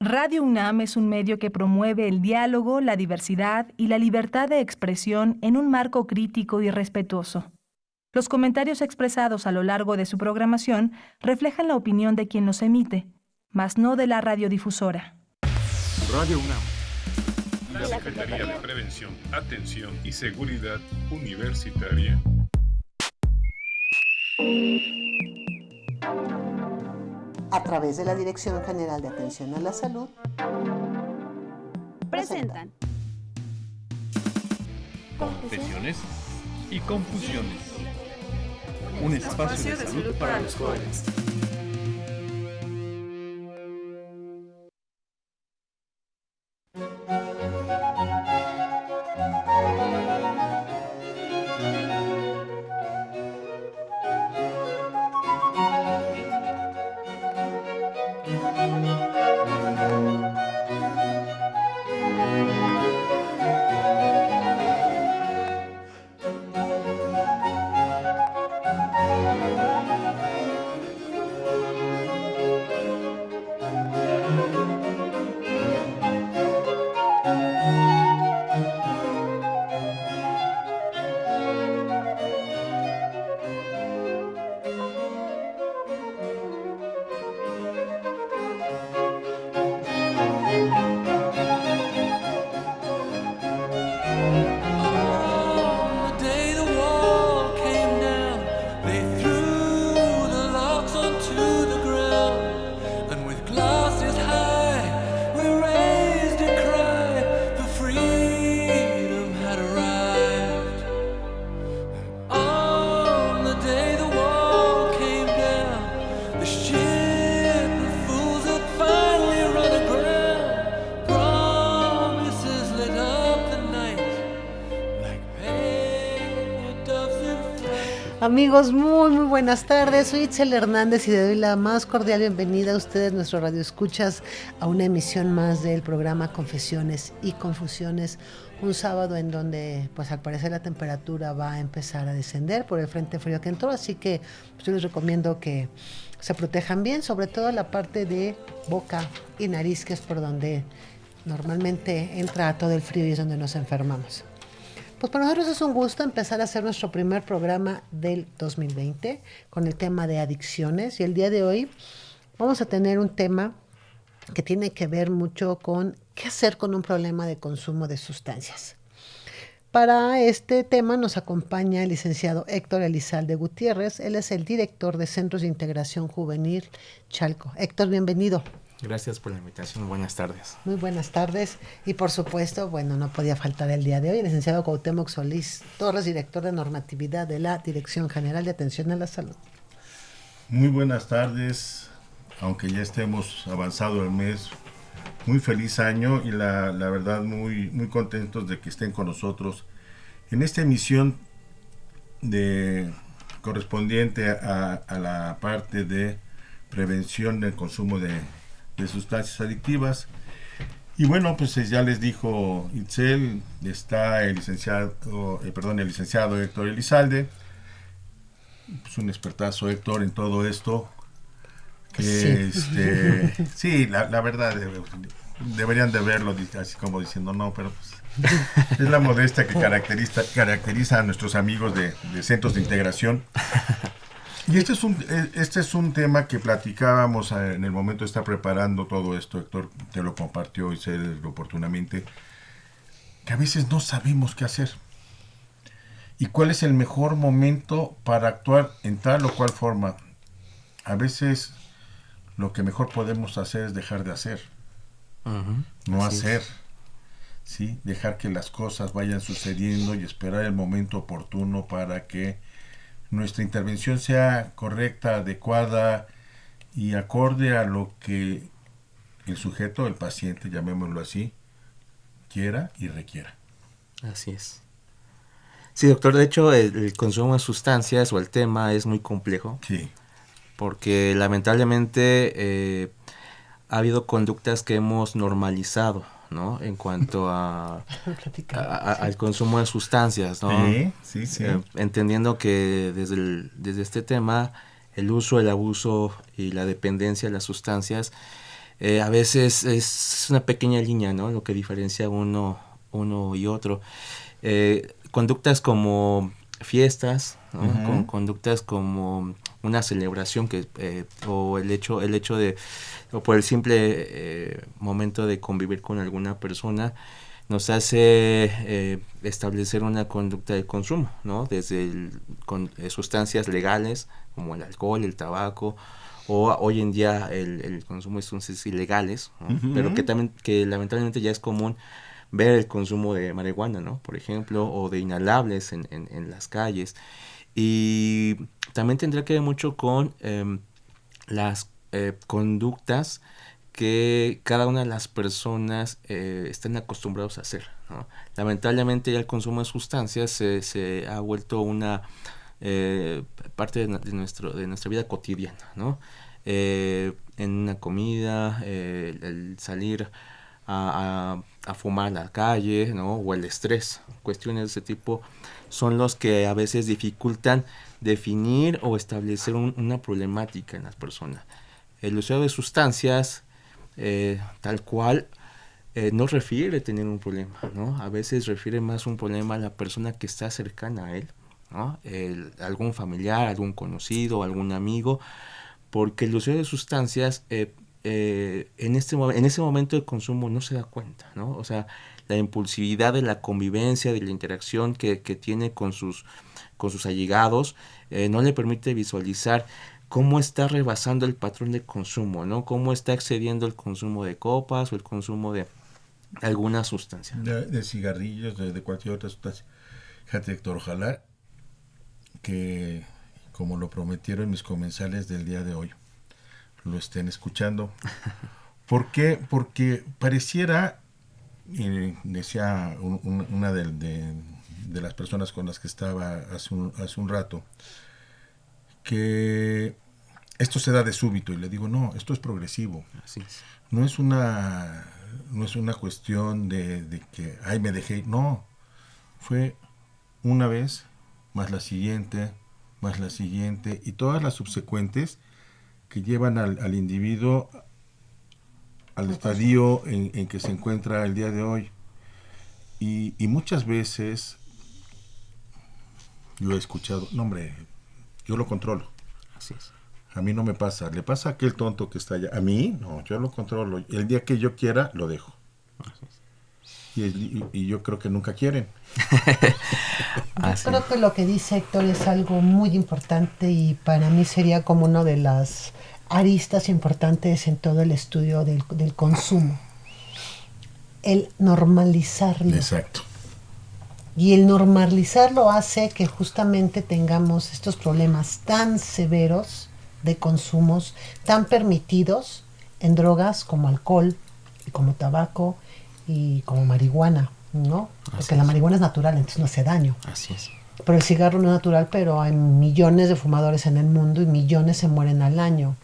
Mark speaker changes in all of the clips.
Speaker 1: Radio UNAM es un medio que promueve el diálogo, la diversidad y la libertad de expresión en un marco crítico y respetuoso. Los comentarios expresados a lo largo de su programación reflejan la opinión de quien los emite, mas no de la radiodifusora.
Speaker 2: Radio UNAM.
Speaker 3: La Secretaría de Prevención, Atención y Seguridad Universitaria.
Speaker 4: A través de la Dirección General de Atención a la Salud,
Speaker 5: presentan
Speaker 2: Confesiones y Confusiones. Un espacio de salud para los jóvenes.
Speaker 4: Amigos, muy buenas tardes. Soy Itzel Hernández y le doy la más cordial bienvenida a ustedes, nuestro radioescuchas, a una emisión más del programa Confesiones y Confusiones. Un sábado en donde, pues al parecer la temperatura va a empezar a descender por el frente frío que entró, así que pues, yo les recomiendo que se protejan bien, sobre todo la parte de boca y nariz, que es por donde normalmente entra todo el frío y es donde nos enfermamos. Pues para nosotros es un gusto empezar a hacer nuestro primer programa del 2020 con el tema de adicciones, y el día de hoy vamos a tener un tema que tiene que ver mucho con qué hacer con un problema de consumo de sustancias. Para este tema nos acompaña el licenciado Héctor Elizalde Gutiérrez. Él es el director de Centros de Integración Juvenil Chalco. Héctor, bienvenido.
Speaker 6: Gracias por la invitación, buenas tardes.
Speaker 4: Muy buenas tardes, y por supuesto, bueno, no podía faltar el día de hoy el licenciado Cuauhtémoc Solís Torres, director de normatividad de la Dirección General de Atención a la Salud.
Speaker 7: Muy buenas tardes, aunque ya estemos avanzado el mes, muy feliz año y la verdad muy contentos de que estén con nosotros en esta emisión correspondiente a la parte de prevención del consumo de sustancias adictivas. Y bueno, pues ya les dijo Itzel, está el licenciado Héctor Elizalde, pues un expertazo Héctor en todo esto, que
Speaker 4: sí,
Speaker 7: sí, la verdad deberían de verlo así como diciendo no, pero pues es la modestia que caracteriza a nuestros amigos de centros de integración. Y este es un tema que platicábamos en el momento de estar preparando todo esto. Héctor te lo compartió y sé oportunamente, que a veces no sabemos qué hacer y cuál es el mejor momento para actuar en tal o cual forma. A veces lo que mejor podemos hacer es dejar de hacer, no hacer, ¿sí? Dejar que las cosas vayan sucediendo y esperar el momento oportuno para que nuestra intervención sea correcta, adecuada y acorde a lo que el sujeto, el paciente, llamémoslo así, quiera y requiera.
Speaker 6: Así es. Sí, doctor, de hecho el consumo de sustancias o el tema es muy complejo.
Speaker 7: Sí.
Speaker 6: Porque lamentablemente ha habido conductas que hemos normalizado, ¿no? En cuanto al consumo de sustancias, ¿no?
Speaker 7: Sí.
Speaker 6: Entendiendo que desde este tema, el uso, el abuso y la dependencia de las sustancias A veces es una pequeña línea, ¿no? Lo que diferencia uno y otro. Conductas como fiestas, ¿no? Con conductas como una celebración o el hecho de, o por el simple momento de convivir con alguna persona, nos hace establecer una conducta de consumo, ¿no? Desde sustancias legales como el alcohol, el tabaco, o hoy en día el consumo de sustancias ilegales, ¿no? Pero que lamentablemente ya es común ver el consumo de marihuana, ¿no? Por ejemplo, o de inhalables en las calles. Y también tendrá que ver mucho con las conductas que cada una de las personas están acostumbrados a hacer, ¿no? Lamentablemente ya el consumo de sustancias se ha vuelto una parte de nuestra vida cotidiana, ¿no? En una comida, el salir a fumar a la calle, ¿no? O el estrés, cuestiones de ese tipo son los que a veces dificultan definir o establecer una problemática en las personas. El uso de sustancias tal cual no refiere tener un problema, ¿no? A veces refiere más un problema a la persona que está cercana a él, ¿no? Algún familiar, algún conocido, algún amigo, porque el uso de sustancias en ese momento de consumo no se da cuenta, ¿no? O sea, la impulsividad de la convivencia, de la interacción que tiene con sus allegados, no le permite visualizar cómo está rebasando el patrón de consumo, ¿no? Cómo está excediendo el consumo de copas o el consumo de alguna sustancia.
Speaker 7: De cigarrillos, de cualquier otra sustancia. Fíjate, Héctor, ojalá que, como lo prometieron mis comensales del día de hoy, lo estén escuchando. ¿Por qué? Porque pareciera, decía una de las personas con las que estaba hace un rato, que esto se da de súbito, y le digo, no, esto es progresivo.
Speaker 6: Así es.
Speaker 7: No es una cuestión de que, ay, me dejé, no, fue una vez, más la siguiente, y todas las subsecuentes que llevan al individuo al estadio en que se encuentra el día de hoy. Y muchas veces yo he escuchado, no hombre, yo lo controlo.
Speaker 6: Así es.
Speaker 7: A mí no me pasa, le pasa a aquel tonto que está allá. A mí, no, yo lo controlo. El día que yo quiera, lo dejo.
Speaker 6: Así es.
Speaker 7: Y yo creo que nunca quieren.
Speaker 4: Yo creo que lo que dice Héctor es algo muy importante, y para mí sería como una de las aristas importantes en todo el estudio del consumo. El normalizarlo.
Speaker 7: Exacto.
Speaker 4: Y el normalizarlo hace que justamente tengamos estos problemas tan severos de consumos, tan permitidos en drogas como alcohol y como tabaco y como marihuana, ¿no? Porque la marihuana es natural, entonces no hace daño.
Speaker 6: Así es.
Speaker 4: Pero el cigarro no es natural, pero hay millones de fumadores en el mundo y millones se mueren al año.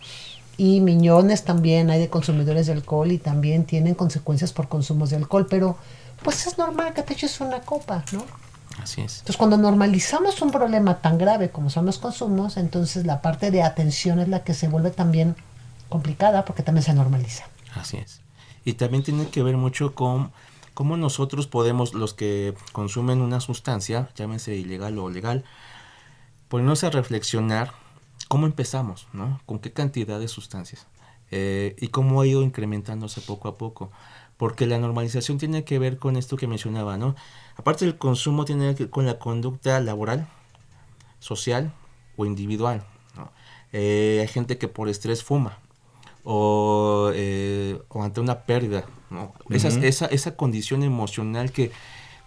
Speaker 4: Y millones también hay de consumidores de alcohol y también tienen consecuencias por consumos de alcohol, pero pues es normal que te eches una copa, ¿no?
Speaker 6: Así es.
Speaker 4: Entonces, cuando normalizamos un problema tan grave como son los consumos, entonces la parte de atención es la que se vuelve también complicada, porque también se normaliza.
Speaker 6: Así es. Y también tiene que ver mucho con cómo nosotros podemos, los que consumen una sustancia, llámese ilegal o legal, ponernos a reflexionar cómo empezamos, ¿no? Con qué cantidad de sustancias y cómo ha ido incrementándose poco a poco. Porque la normalización tiene que ver con esto que mencionaba, ¿no? Aparte del consumo, tiene que ver con la conducta laboral, social o individual, ¿no? Hay gente que por estrés fuma o ante una pérdida, ¿no? Uh-huh. Esa condición emocional que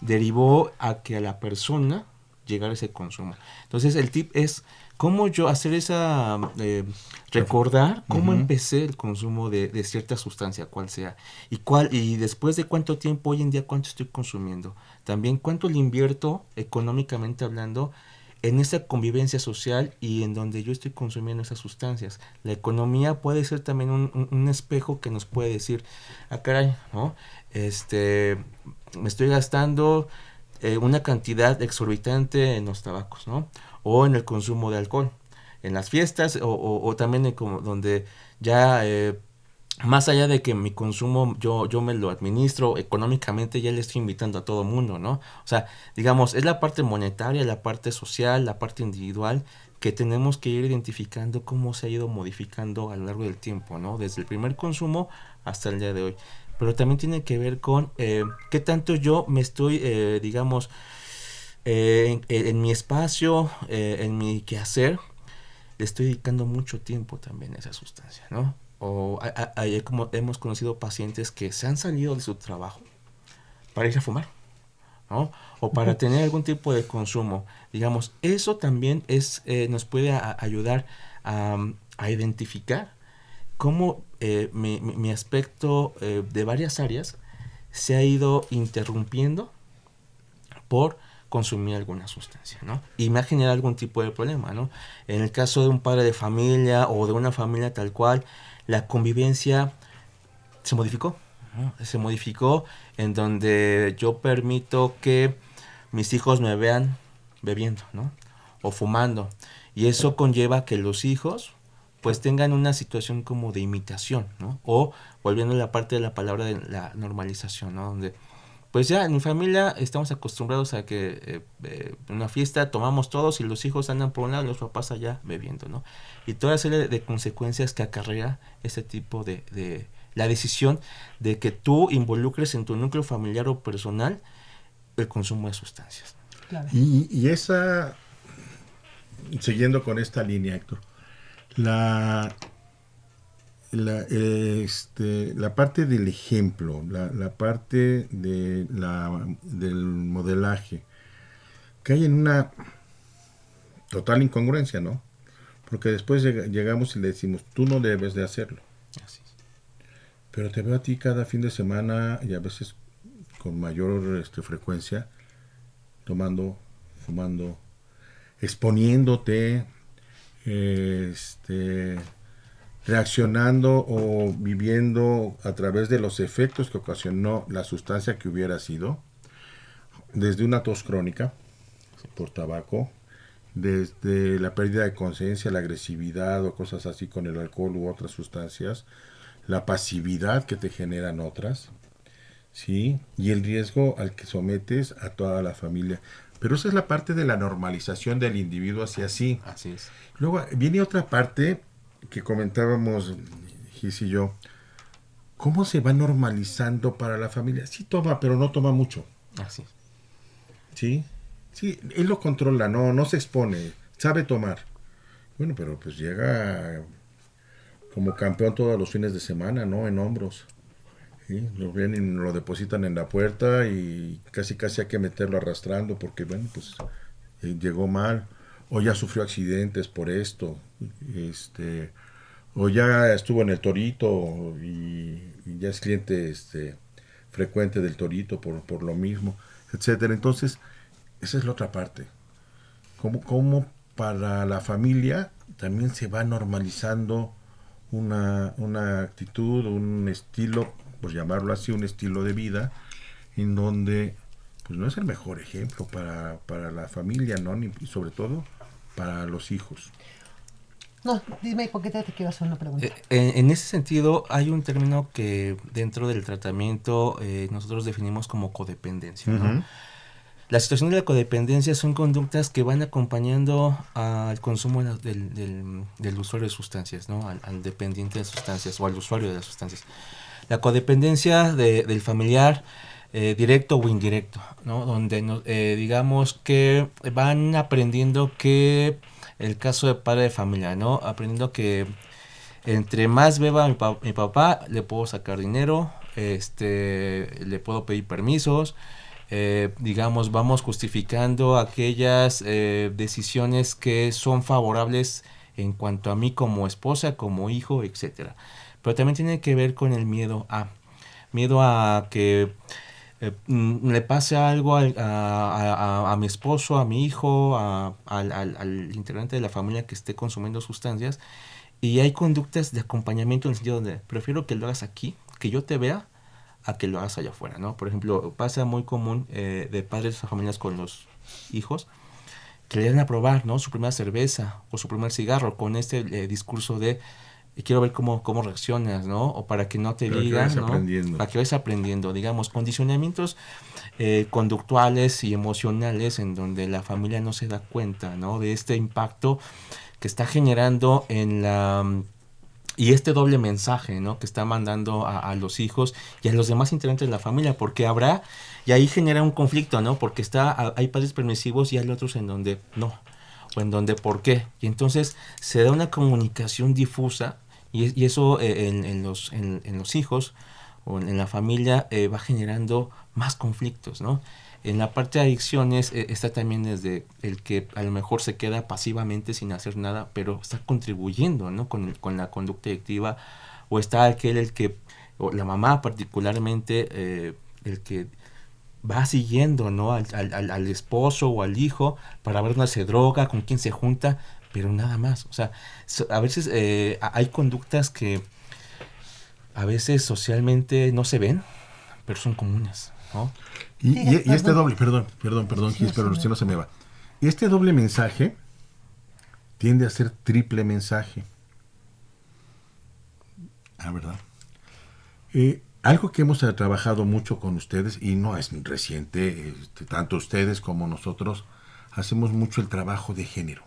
Speaker 6: derivó a que a la persona llegara ese consumo. Entonces el tip es cómo yo hacer recordar cómo empecé el consumo de cierta sustancia, cual sea, y después de cuánto tiempo, hoy en día, cuánto estoy consumiendo. También cuánto le invierto, económicamente hablando, en esa convivencia social y en donde yo estoy consumiendo esas sustancias. La economía puede ser también un espejo que nos puede decir, caray, ¿no? Me estoy gastando una cantidad exorbitante en los tabacos, ¿no? O en el consumo de alcohol, en las fiestas o también donde ya más allá de que mi consumo yo me lo administro económicamente, ya le estoy invitando a todo mundo, ¿no? O sea, digamos, es la parte monetaria, la parte social, la parte individual, que tenemos que ir identificando cómo se ha ido modificando a lo largo del tiempo, ¿no? Desde el primer consumo hasta el día de hoy. Pero también tiene que ver con qué tanto yo me estoy, digamos, en mi espacio, en mi quehacer, le estoy dedicando mucho tiempo también a esa sustancia, ¿no? O como hemos conocido pacientes que se han salido de su trabajo para ir a fumar, ¿no? O para tener algún tipo de consumo. Digamos, eso también nos puede ayudar a identificar cómo mi aspecto de varias áreas se ha ido interrumpiendo por consumir alguna sustancia, ¿no? Y me ha generado algún tipo de problema, ¿no? En el caso de un padre de familia o de una familia tal cual, la convivencia se modificó, ¿no? Se modificó en donde yo permito que mis hijos me vean bebiendo, ¿no? O fumando. Y eso conlleva que los hijos pues tengan una situación como de imitación, ¿no? O volviendo a la parte de la palabra de la normalización, ¿no? Donde pues ya en mi familia estamos acostumbrados a que en una fiesta tomamos todos y los hijos andan por un lado y los papás allá bebiendo, ¿no? Y toda serie de consecuencias que acarrea ese tipo de la decisión de que tú involucres en tu núcleo familiar o personal el consumo de sustancias.
Speaker 4: Claro.
Speaker 7: Y esa, siguiendo con esta línea, Héctor, la parte del ejemplo, la parte del modelaje, cae en una total incongruencia, ¿no? Porque después llegamos y le decimos, tú no debes de hacerlo.
Speaker 6: Así es.
Speaker 7: Pero te veo a ti cada fin de semana y a veces con mayor frecuencia, tomando, fumando, exponiéndote, reaccionando o viviendo a través de los efectos que ocasionó la sustancia que hubiera sido, desde una tos crónica por tabaco, desde la pérdida de conciencia, la agresividad o cosas así con el alcohol u otras sustancias, la pasividad que te generan otras, ¿sí? Y el riesgo al que sometes a toda la familia. Pero esa es la parte de la normalización del individuo hacia sí.
Speaker 6: Así es.
Speaker 7: Luego viene otra parte que comentábamos Gis y yo. ¿Cómo se va normalizando para la familia? Sí toma, pero no toma mucho.
Speaker 6: Así es.
Speaker 7: ¿Sí? Sí, él lo controla, no se expone, sabe tomar. Bueno, pero pues llega como campeón todos los fines de semana, ¿no? En hombros. ¿Sí? Lo vienen y lo depositan en la puerta y casi hay que meterlo arrastrando porque, bueno, pues llegó mal. O ya sufrió accidentes por esto. O ya estuvo en el Torito y ya es cliente frecuente del Torito por lo mismo, etcétera. Entonces, esa es la otra parte. Cómo para la familia también se va normalizando una actitud, un estilo, por llamarlo así, un estilo de vida, en donde pues no es el mejor ejemplo para la familia, ¿no? Y sobre todo para los hijos.
Speaker 4: No, dime, ¿por qué te quiero hacer una pregunta?
Speaker 6: En ese sentido, hay un término que dentro del tratamiento nosotros definimos como codependencia, ¿no?
Speaker 7: Uh-huh.
Speaker 6: La situación de la codependencia son conductas que van acompañando al consumo del usuario de sustancias, ¿no? Al dependiente de sustancias o al usuario de las sustancias. La codependencia del familiar directo o indirecto, ¿no? Donde digamos que van aprendiendo que el caso de padre de familia, ¿no? Aprendiendo que entre más beba mi papá, le puedo sacar dinero, le puedo pedir permisos, digamos, vamos justificando aquellas decisiones que son favorables en cuanto a mí como esposa, como hijo, etcétera. Pero también tiene que ver con el miedo a que le pase algo a mi esposo, a mi hijo, al integrante de la familia que esté consumiendo sustancias. Y hay conductas de acompañamiento en el sentido donde prefiero que lo hagas aquí, que yo te vea, a que lo hagas allá afuera, ¿no? Por ejemplo, pasa muy común de padres a familias con los hijos que le dan a probar, ¿no? Su primera cerveza o su primer cigarro con discurso de y quiero ver cómo reaccionas, ¿no? O para que no te digan, ¿no? Para que vayas aprendiendo, digamos, condicionamientos conductuales y emocionales en donde la familia no se da cuenta, ¿no? De este impacto que está generando y este doble mensaje, ¿no? Que está mandando a los hijos y a los demás integrantes de la familia, porque y ahí genera un conflicto, ¿no? Porque hay padres permisivos y hay otros en donde no, o en donde ¿por qué? Y entonces se da una comunicación difusa y eso en los hijos o en la familia va generando más conflictos, ¿no? En la parte de adicciones está también desde el que a lo mejor se queda pasivamente sin hacer nada, pero está contribuyendo, ¿no? con la conducta adictiva, o está o la mamá particularmente, el que va siguiendo, ¿no? al esposo o al hijo para ver dónde se droga, con quién se junta, pero nada más. O sea, a veces hay conductas que a veces socialmente no se ven, pero son comunes, ¿no?
Speaker 7: Y este doble, perdón, Gis, pero si no se me va. Y este doble mensaje tiende a ser triple mensaje. ¿Verdad? Algo que hemos trabajado mucho con ustedes, y no es reciente, tanto ustedes como nosotros, hacemos mucho el trabajo de género.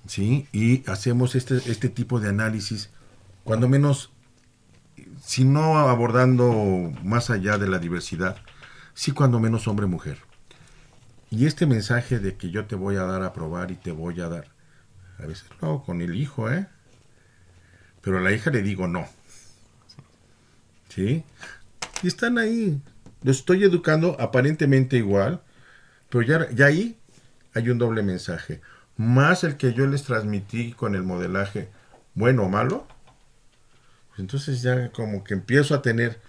Speaker 7: ¿Sí? Y hacemos este tipo de análisis, cuando menos, si no abordando más allá de la diversidad, sí cuando menos hombre-mujer. Y este mensaje de que yo te voy a dar a probar y te voy a dar, a veces lo hago con el hijo, pero a la hija le digo no. ¿Sí? Y están ahí. Los estoy educando aparentemente igual, pero ya ahí hay un doble mensaje. Más el que yo les transmití con el modelaje bueno o malo, entonces ya como que empiezo a tener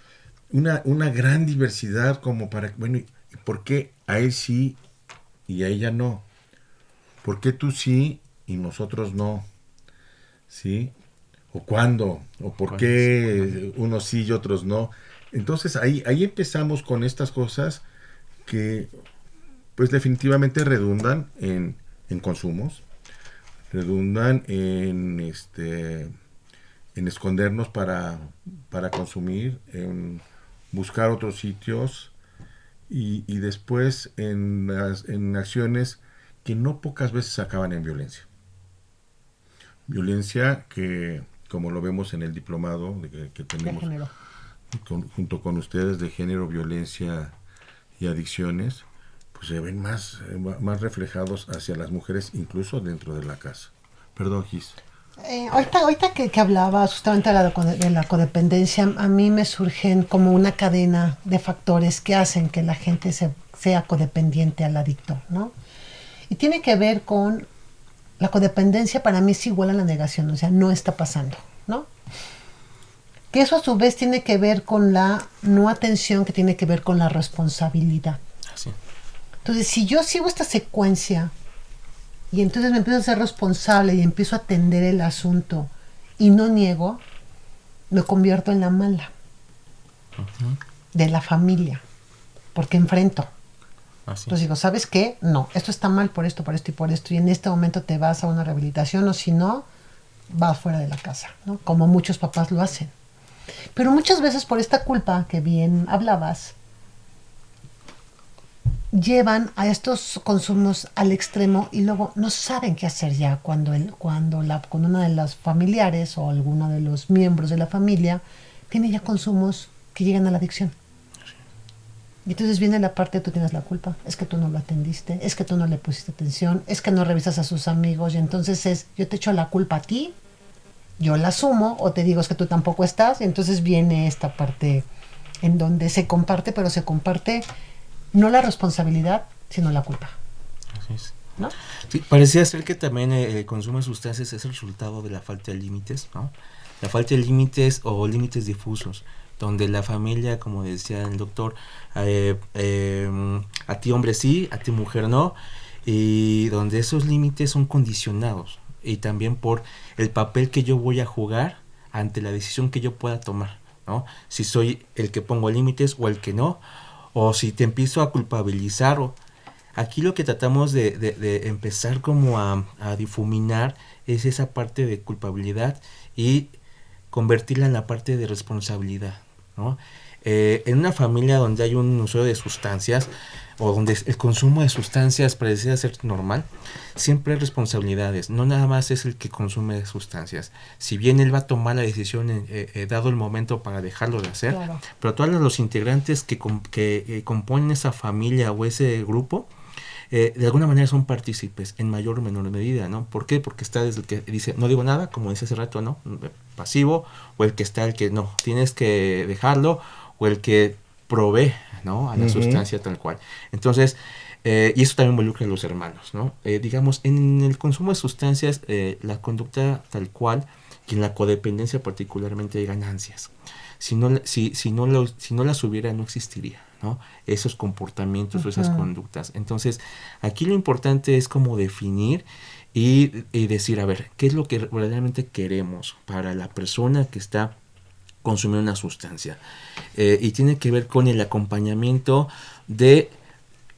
Speaker 7: una gran diversidad como para, bueno, ¿y por qué a él sí y a ella no? ¿Por qué tú sí y nosotros no? ¿Sí? ¿O cuándo? ¿O por qué unos sí y otros no? Entonces ahí empezamos con estas cosas que pues definitivamente redundan en consumos, redundan en escondernos para consumir, en buscar otros sitios y después en acciones que no pocas veces acaban en violencia. Violencia que, como lo vemos en el diplomado que tenemos junto con ustedes de género, violencia y adicciones, pues se ven más reflejados hacia las mujeres, incluso dentro de la casa. Perdón, Gis.
Speaker 4: Ahorita que hablabas justamente de la codependencia, a mí me surgen como una cadena de factores que hacen que la gente sea codependiente al adicto, ¿no? Y tiene que ver con la codependencia. Para mí es igual a la negación, o sea, no está pasando, ¿no? Que eso a su vez tiene que ver con la no atención, que tiene que ver con la responsabilidad.
Speaker 6: Sí.
Speaker 4: Entonces, si yo sigo esta secuencia y entonces me empiezo a ser responsable y empiezo a atender el asunto y no niego, me convierto en la mala de la familia, porque enfrento.
Speaker 6: Así.
Speaker 4: Entonces digo, ¿sabes qué? No, esto está mal por esto, por esto y por esto, y en este momento te vas a una rehabilitación, o si no, vas fuera de la casa, ¿no? Como muchos papás lo hacen. Pero muchas veces por esta culpa que bien hablabas, llevan a estos consumos al extremo y luego no saben qué hacer ya cuando una de las familiares o alguno de los miembros de la familia tiene ya consumos que llegan a la adicción. Y entonces viene la parte de tú tienes la culpa, es que tú no lo atendiste, es que tú no le pusiste atención, es que no revisas a sus amigos, y entonces yo te echo la culpa a ti, yo la asumo, o te digo es que tú tampoco estás, y entonces viene esta parte en donde se comparte, pero se comparte no la responsabilidad, sino la culpa.
Speaker 6: Así es.
Speaker 4: ¿No?
Speaker 6: Sí, parecía ser que también el consumo de sustancias es el resultado de la falta de límites, ¿no? La falta de límites o límites difusos, donde la familia, como decía el doctor, a ti hombre sí, a ti mujer no, y donde esos límites son condicionados, y también por el papel que yo voy a jugar ante la decisión que yo pueda tomar, ¿no? Si soy el que pongo límites o el que no, o si te empiezo a culpabilizar Aquí lo que tratamos de empezar como a difuminar es esa parte de culpabilidad y convertirla en la parte de responsabilidad, ¿no? En una familia donde hay un uso de sustancias o donde el consumo de sustancias parece ser normal, siempre hay responsabilidades. No nada más es el que consume sustancias. Si bien él va a tomar la decisión dado el momento para dejarlo de hacer, claro, pero todos los integrantes que componen esa familia o ese grupo, de alguna manera son partícipes en mayor o menor medida, ¿no? ¿Por qué? Porque está desde el que dice, no digo nada, como dice hace rato, ¿no? Pasivo, o el que está el que no, tienes que dejarlo, o el que provee, ¿no? A la sustancia tal cual. Entonces, y eso también involucra a los hermanos, ¿no? Digamos, en el consumo de sustancias, la conducta tal cual, y en la codependencia particularmente hay ganancias. Si no las hubiera, no existiría, ¿no? Esos comportamientos o esas conductas. Entonces, aquí lo importante es como definir y decir, a ver, ¿qué es lo que verdaderamente queremos para la persona que está consumiendo una sustancia? Y tiene que ver con el acompañamiento de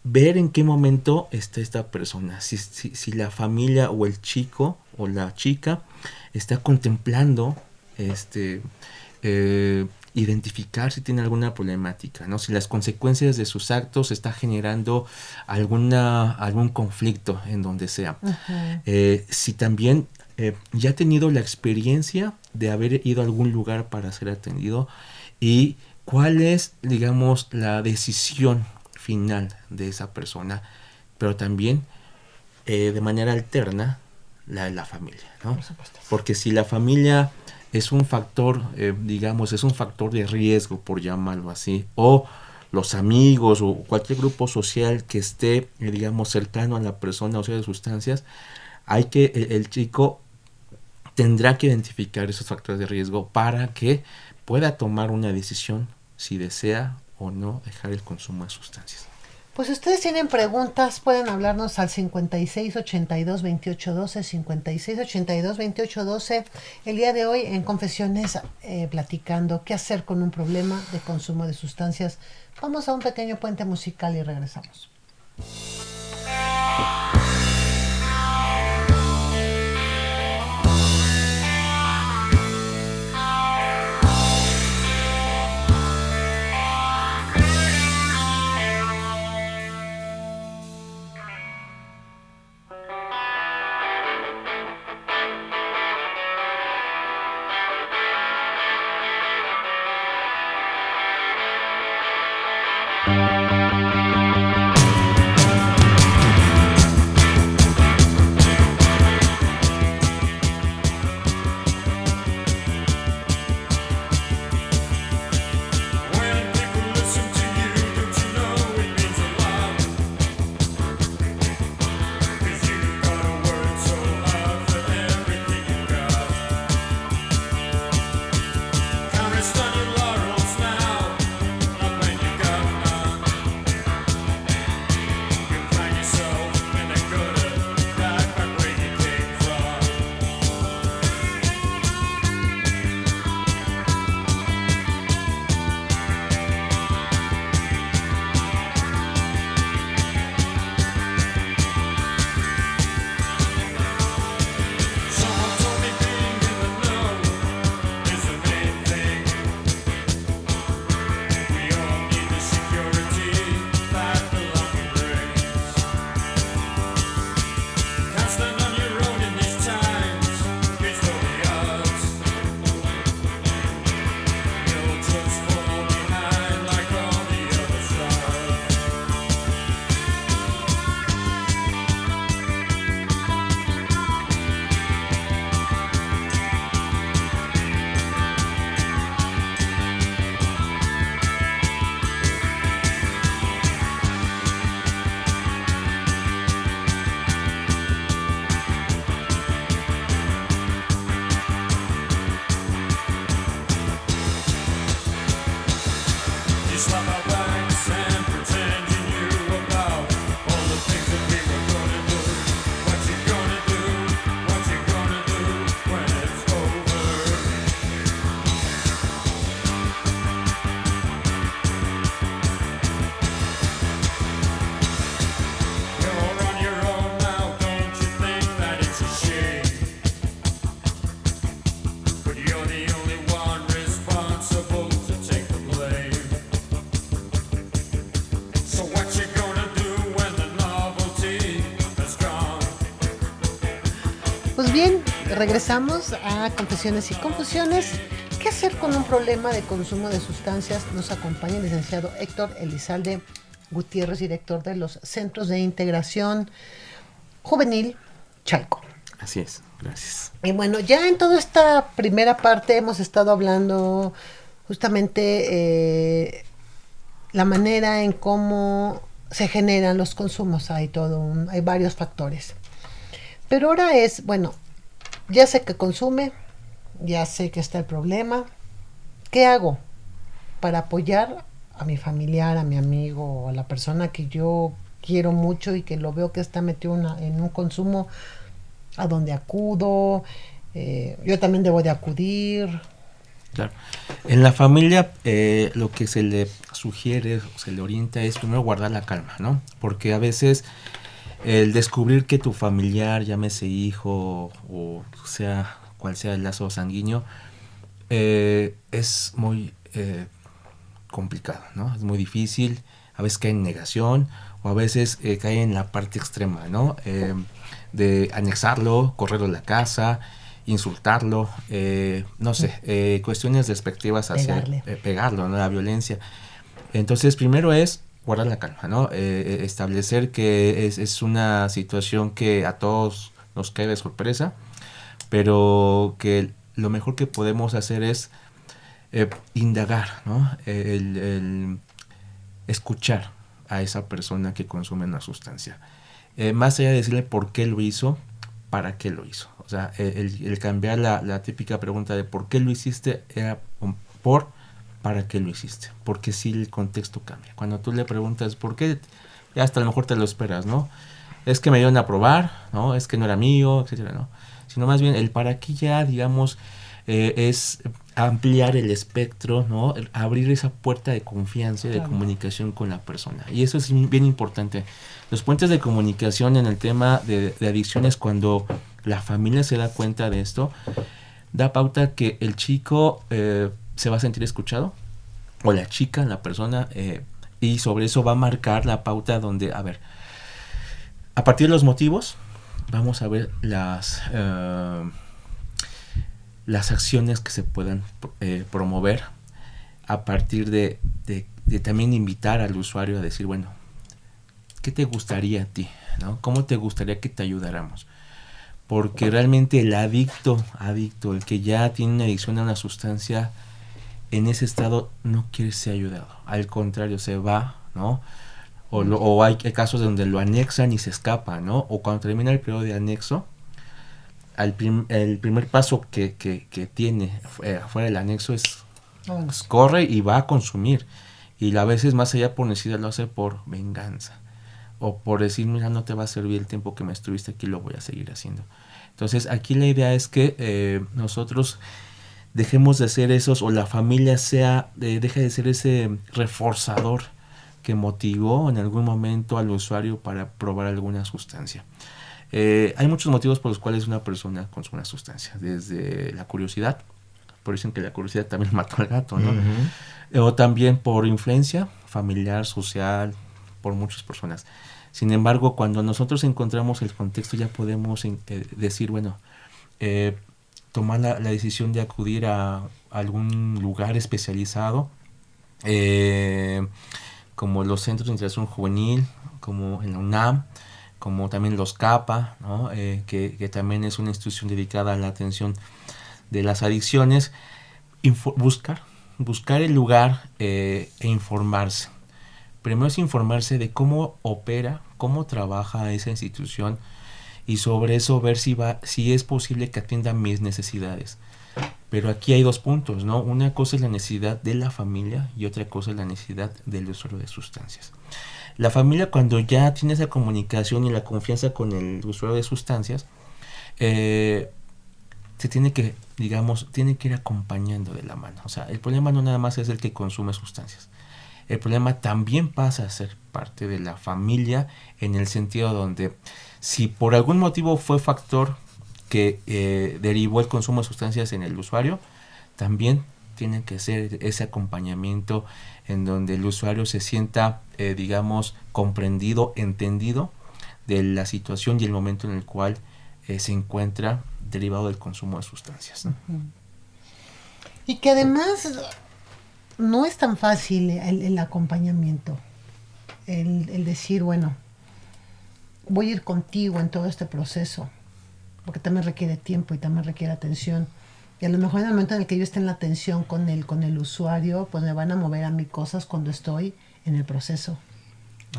Speaker 6: ver en qué momento está esta persona. Si la familia o el chico o la chica está contemplando identificar si tiene alguna problemática, ¿no? Si las consecuencias de sus actos está generando algún conflicto en donde sea. Si también ya ha tenido la experiencia de haber ido a algún lugar para ser atendido y cuál es, digamos, la decisión final de esa persona, pero también de manera alterna la familia, ¿no? Por supuesto. Porque si la familia es un factor, es un factor de riesgo, por llamarlo así, o los amigos o cualquier grupo social que esté, cercano a la persona o sea de sustancias, el chico tendrá que identificar esos factores de riesgo para que pueda tomar una decisión si desea o no dejar el consumo de sustancias.
Speaker 4: Pues si ustedes tienen preguntas, pueden hablarnos al 5682-2812, 5682-2812. El día de hoy en Confesiones, platicando qué hacer con un problema de consumo de sustancias. Vamos a un pequeño puente musical y regresamos. regresamos a Confesiones y Confusiones. ¿Qué hacer con un problema de consumo de sustancias? Nos acompaña el licenciado Héctor Elizalde Gutiérrez, director de los Centros de Integración Juvenil Chalco.
Speaker 6: Así es, gracias.
Speaker 4: Y bueno, ya en toda esta primera parte hemos estado hablando justamente la manera en cómo se generan los consumos. Hay varios factores. Pero ahora es, bueno, ya sé que consume, ya sé que está el problema. ¿Qué hago para apoyar a mi familiar, a mi amigo, a la persona que yo quiero mucho y que lo veo que está metido en un consumo? ¿A dónde acudo? Yo también debo de acudir.
Speaker 6: Claro. En la familia lo que se le sugiere o se le orienta es primero guardar la calma, ¿no? Porque a veces el descubrir que tu familiar, llámese hijo o sea cual sea el lazo sanguíneo, es muy complicado, ¿no? Es muy difícil, a veces cae en negación o a veces cae en la parte extrema, ¿no? De anexarlo, correrlo de la casa, insultarlo, no sé, cuestiones despectivas hacia pegarlo, ¿no? La violencia. Entonces, primero es guardar la calma, ¿no? Establecer que es una situación que a todos nos cae de sorpresa, pero que lo mejor que podemos hacer es indagar, ¿no? El escuchar a esa persona que consume una sustancia. Más allá de decirle por qué lo hizo, para qué lo hizo. O sea, el cambiar la típica pregunta de por qué lo hiciste era para qué lo hiciste. Porque sí el contexto cambia. Cuando tú le preguntas por qué, ya hasta a lo mejor te lo esperas, ¿no? Es que me dieron a probar, ¿no? Es que no era mío, etcétera, ¿no? Sino más bien el para qué ya, digamos, es ampliar el espectro, ¿no? Abrir esa puerta de confianza y de comunicación con la persona. Y eso es bien importante. Los puentes de comunicación en el tema de adicciones, cuando la familia se da cuenta de esto, da pauta que el chico se va a sentir escuchado, o la chica, la persona, y sobre eso va a marcar la pauta donde, a ver, a partir de los motivos, vamos a ver las acciones que se puedan promover a partir de también invitar al usuario a decir, bueno, ¿qué te gustaría a ti? ¿No? ¿Cómo te gustaría que te ayudáramos? Porque realmente el adicto, el que ya tiene una adicción a una sustancia, en ese estado no quiere ser ayudado. Al contrario, se va, ¿no? O hay casos donde lo anexan y se escapa, ¿no? O cuando termina el periodo de anexo, el primer paso que tiene fuera del anexo es pues, corre y va a consumir. Y a veces más allá por necesidad lo hace por venganza. O por decir, mira, no te va a servir el tiempo que me estuviste aquí, lo voy a seguir haciendo. Entonces aquí la idea es que nosotros dejemos de ser esos, o la familia deje de ser ese reforzador que motivó en algún momento al usuario para probar alguna sustancia. Hay muchos motivos por los cuales una persona consume una sustancia, desde la curiosidad, por eso dicen que la curiosidad también mató al gato, ¿no? Uh-huh. O también por influencia familiar, social, por muchas personas. Sin embargo, cuando nosotros encontramos el contexto, ya podemos decir, bueno, tomar la decisión de acudir a algún lugar especializado, como los centros de integración juvenil, como en la UNAM, como también los CAPA, ¿no? Que también es una institución dedicada a la atención de las adicciones. Buscar el lugar e informarse. Primero es informarse de cómo opera, cómo trabaja esa institución, y sobre eso ver si es posible que atienda mis necesidades. Pero aquí hay dos puntos, ¿no? Una cosa es la necesidad de la familia y otra cosa es la necesidad del usuario de sustancias. La familia, cuando ya tiene esa comunicación y la confianza con el usuario de sustancias, se tiene que ir acompañando de la mano. O sea, el problema no nada más es el que consume sustancias. El problema también pasa a ser parte de la familia, en el sentido donde si por algún motivo fue factor que derivó el consumo de sustancias en el usuario, también tiene que ser ese acompañamiento en donde el usuario se sienta, comprendido, entendido de la situación y el momento en el cual se encuentra derivado del consumo de sustancias, ¿no?
Speaker 4: Y que además no es tan fácil el acompañamiento, el decir, bueno, voy a ir contigo en todo este proceso, porque también requiere tiempo y también requiere atención. Y a lo mejor en el momento en el que yo esté en la atención con el usuario, pues me van a mover a mí cosas cuando estoy en el proceso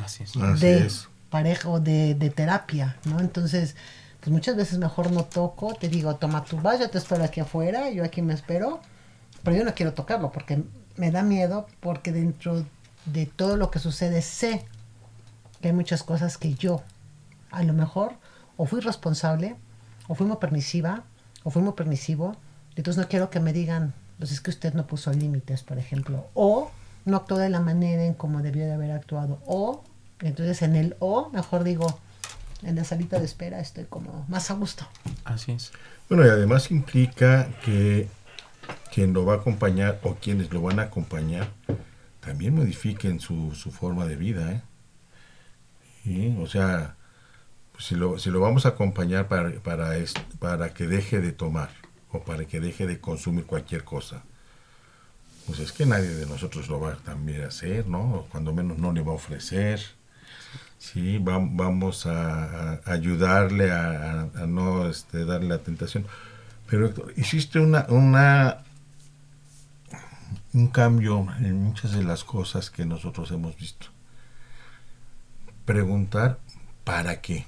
Speaker 6: Así es.
Speaker 4: de pareja o de terapia, ¿no? Entonces, pues muchas veces mejor no toco, te digo, toma tu vas, yo te espero aquí afuera, yo aquí me espero, pero yo no quiero tocarlo porque me da miedo, porque dentro de todo lo que sucede sé que hay muchas cosas que yo, a lo mejor, o fui responsable, o fui muy permisiva, o fui muy permisivo, entonces no quiero que me digan, pues es que usted no puso límites, por ejemplo, o no actuó de la manera en como debió de haber actuado, o, entonces en el o, mejor digo, en la salita de espera estoy como más a gusto.
Speaker 6: Así es.
Speaker 7: Bueno, y además implica que quien lo va a acompañar o quienes lo van a acompañar también modifiquen su forma de vida, ¿eh? ¿Sí? O sea, pues si lo vamos a acompañar para que deje de tomar o para que deje de consumir cualquier cosa, pues es que nadie de nosotros lo va también a hacer, ¿no? O cuando menos no le va a ofrecer. Sí, vamos a ayudarle a no darle la tentación. Pero Héctor, hiciste un cambio en muchas de las cosas que nosotros hemos visto. Preguntar ¿para qué?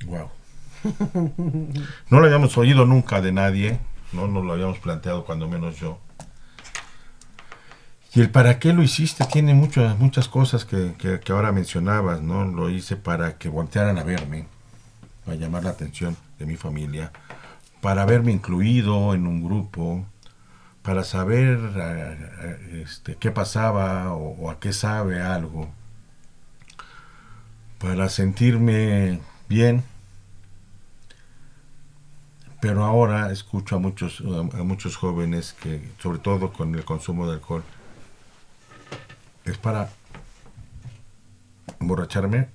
Speaker 7: Wow. No lo habíamos oído nunca de nadie, no nos lo habíamos planteado, cuando menos yo. Y el para qué lo hiciste tiene muchas cosas que ahora mencionabas, ¿no? Lo hice para que voltearan a verme, para llamar la atención de mi familia, para verme incluido en un grupo, para saber qué pasaba o a qué sabe algo, para sentirme bien. Pero ahora escucho a muchos jóvenes que, sobre todo con el consumo de alcohol, es para emborracharme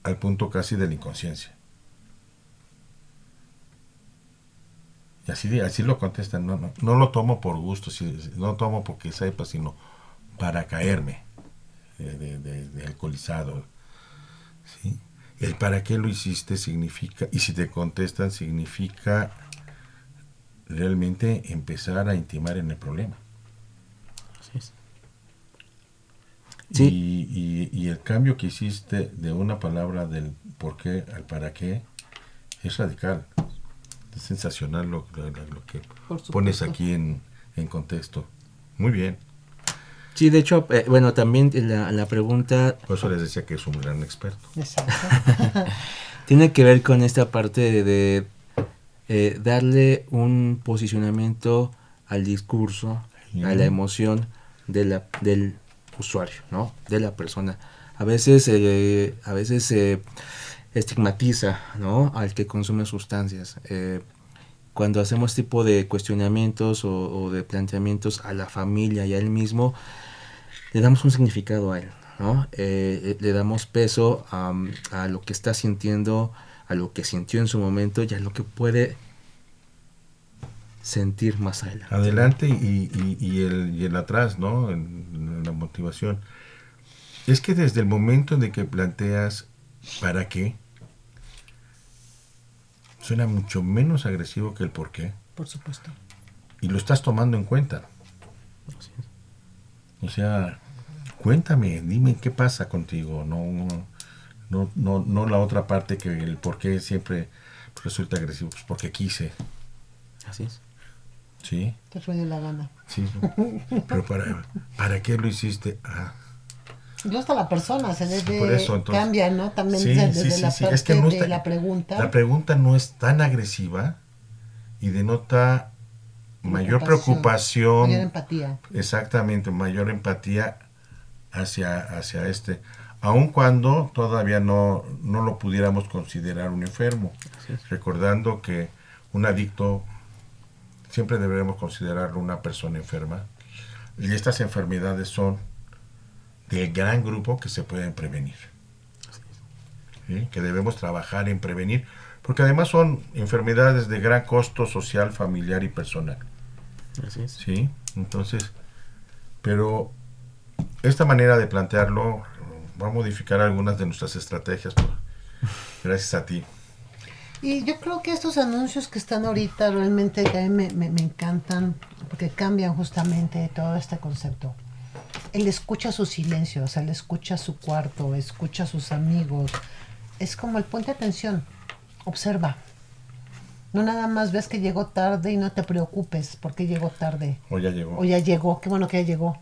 Speaker 7: al punto casi de la inconsciencia. Y así lo contestan, no lo tomo por gusto, no tomo porque sepa, sino para caerme de alcoholizado. ¿Sí? El para qué lo hiciste significa, y si te contestan, significa realmente empezar a intimar en el problema.
Speaker 6: Así es.
Speaker 7: Sí. Y el cambio que hiciste de una palabra del por qué al para qué es radical. Es sensacional lo que pones aquí en contexto. Muy bien.
Speaker 6: Sí, de hecho, bueno, también la pregunta...
Speaker 7: Por eso les decía que es un gran experto.
Speaker 4: Exacto.
Speaker 6: tiene que ver con esta parte de darle un posicionamiento al discurso, a la emoción del usuario, ¿no? De la persona. A veces se estigmatiza, ¿no? Al que consume sustancias. Cuando hacemos este tipo de cuestionamientos o de planteamientos a la familia y a él mismo, le damos un significado a él, ¿no? Le damos peso a lo que está sintiendo, a lo que sintió en su momento y a lo que puede sentir más adelante.
Speaker 7: Adelante y el atrás, ¿no? En la motivación. Es que desde el momento en que planteas ¿para qué? Suena mucho menos agresivo que el por qué.
Speaker 4: Por supuesto.
Speaker 7: Y lo estás tomando en cuenta.
Speaker 6: Así es.
Speaker 7: O sea, cuéntame, dime qué pasa contigo. No la otra parte que el por qué siempre resulta agresivo. Pues porque quise.
Speaker 6: Así es.
Speaker 7: ¿Sí?
Speaker 4: Te fue de la gana.
Speaker 7: Sí. Pero ¿para qué lo hiciste?
Speaker 4: Yo hasta la persona se debe
Speaker 7: Por eso, entonces,
Speaker 4: cambia, ¿no? También
Speaker 7: sí,
Speaker 4: desde la parte
Speaker 7: es que no
Speaker 4: de la pregunta.
Speaker 7: La pregunta no es tan agresiva y denota mayor preocupación.
Speaker 4: Mayor empatía.
Speaker 7: Exactamente, mayor empatía hacia aun cuando todavía no lo pudiéramos considerar un enfermo. Recordando que un adicto siempre deberemos considerarlo una persona enferma. Y estas enfermedades son del gran grupo que se pueden prevenir. ¿sí? Que debemos trabajar en prevenir, porque además son enfermedades de gran costo social, familiar y personal.
Speaker 6: Así es.
Speaker 7: ¿Sí? Entonces, pero esta manera de plantearlo va a modificar algunas de nuestras estrategias, gracias a ti.
Speaker 4: Y yo creo que estos anuncios que están ahorita realmente que a mí me encantan porque cambian justamente todo este concepto. Él escucha su silencio, o sea, él escucha su cuarto, escucha a sus amigos. Es como el ponte atención, observa. No nada más ves que llegó tarde y no te preocupes porque llegó tarde.
Speaker 7: O ya llegó.
Speaker 4: O ya llegó, qué bueno que ya llegó.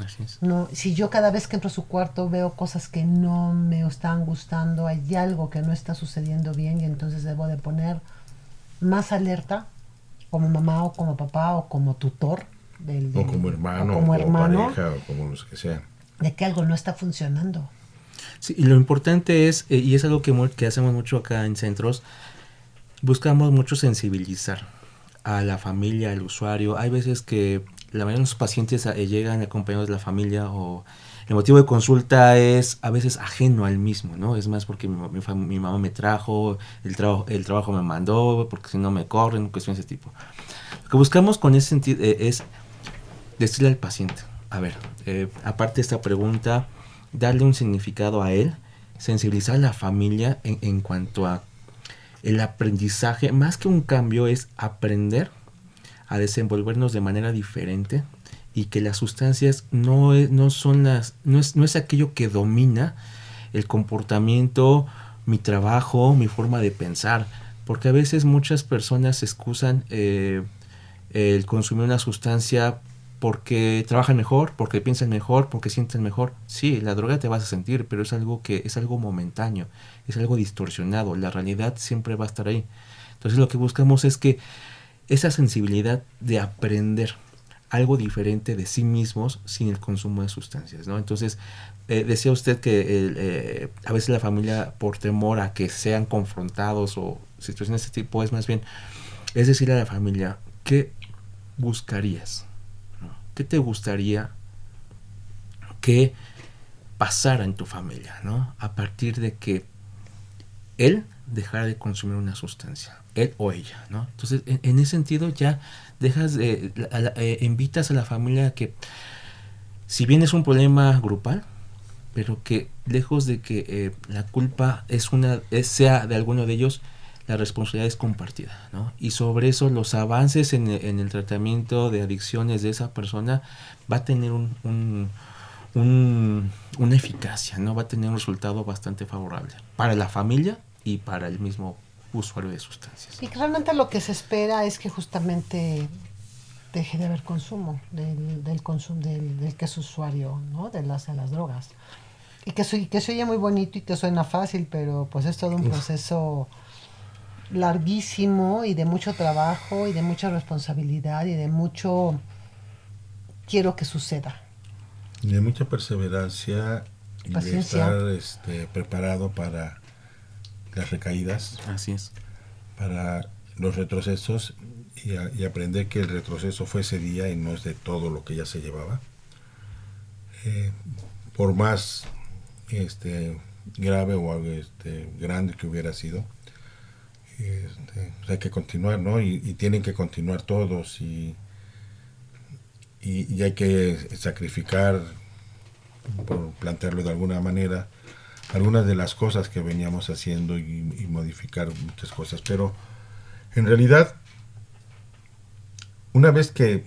Speaker 6: Así es.
Speaker 4: No, si yo cada vez que entro a su cuarto veo cosas que no me están gustando, hay algo que no está sucediendo bien y entonces debo de poner más alerta como mamá o como papá o como tutor
Speaker 7: o como hermano,
Speaker 4: o como
Speaker 7: pareja, o como los que sean.
Speaker 4: De que algo no está funcionando.
Speaker 6: Sí, y lo importante es, y es algo que hacemos mucho acá en centros, buscamos mucho sensibilizar a la familia, al usuario. Hay veces que la mayoría de los pacientes llegan acompañados de la familia o el motivo de consulta es a veces ajeno al mismo, ¿no? Es más porque mi mamá me trajo, el trabajo me mandó, porque si no me corren, cuestiones de ese tipo. Lo que buscamos con ese sentido es decirle al paciente, a ver, aparte de esta pregunta, darle un significado a él, sensibilizar a la familia en cuanto a el aprendizaje, más que un cambio, es aprender a desenvolvernos de manera diferente y que las sustancias no es aquello que domina el comportamiento, mi trabajo, mi forma de pensar, porque a veces muchas personas excusan el consumir una sustancia porque trabajan mejor, porque piensan mejor, porque sienten mejor. Sí, la droga te vas a sentir, pero es algo momentáneo, es algo distorsionado, la realidad siempre va a estar ahí. Entonces lo que buscamos es que esa sensibilidad de aprender algo diferente de sí mismos sin el consumo de sustancias, ¿no? Entonces, decía usted que a veces la familia, por temor a que sean confrontados o situaciones de este tipo, es más bien, es decir a la familia, ¿qué buscarías? ¿Qué te gustaría que pasara en tu familia, ¿no? A partir de que él dejara de consumir una sustancia, él o ella, ¿no? Entonces, en ese sentido ya invitas a la familia a que, si bien es un problema grupal, pero que lejos de que la culpa sea de alguno de ellos, la responsabilidad es compartida, ¿no? Y sobre eso los avances en el tratamiento de adicciones de esa persona va a tener una eficacia, ¿no? Va a tener un resultado bastante favorable para la familia y para el mismo usuario de sustancias.
Speaker 4: Y realmente lo que se espera es que justamente deje de haber consumo del consumo del que es usuario, ¿no? de las drogas. Y que se oye muy bonito y que suena fácil, pero pues es todo un proceso larguísimo y de mucho trabajo y de mucha responsabilidad y de mucho quiero que suceda.
Speaker 7: Y de mucha perseverancia y
Speaker 4: paciencia.
Speaker 7: De estar preparado para las recaídas.
Speaker 6: Así es.
Speaker 7: Para los retrocesos y aprender que el retroceso fue ese día y no es de todo lo que ya se llevaba. Por más grave o grande que hubiera sido, pues hay que continuar, ¿no? Y tienen que continuar todos y hay que sacrificar, por plantearlo de alguna manera, algunas de las cosas que veníamos haciendo y modificar muchas cosas. Pero en realidad, una vez que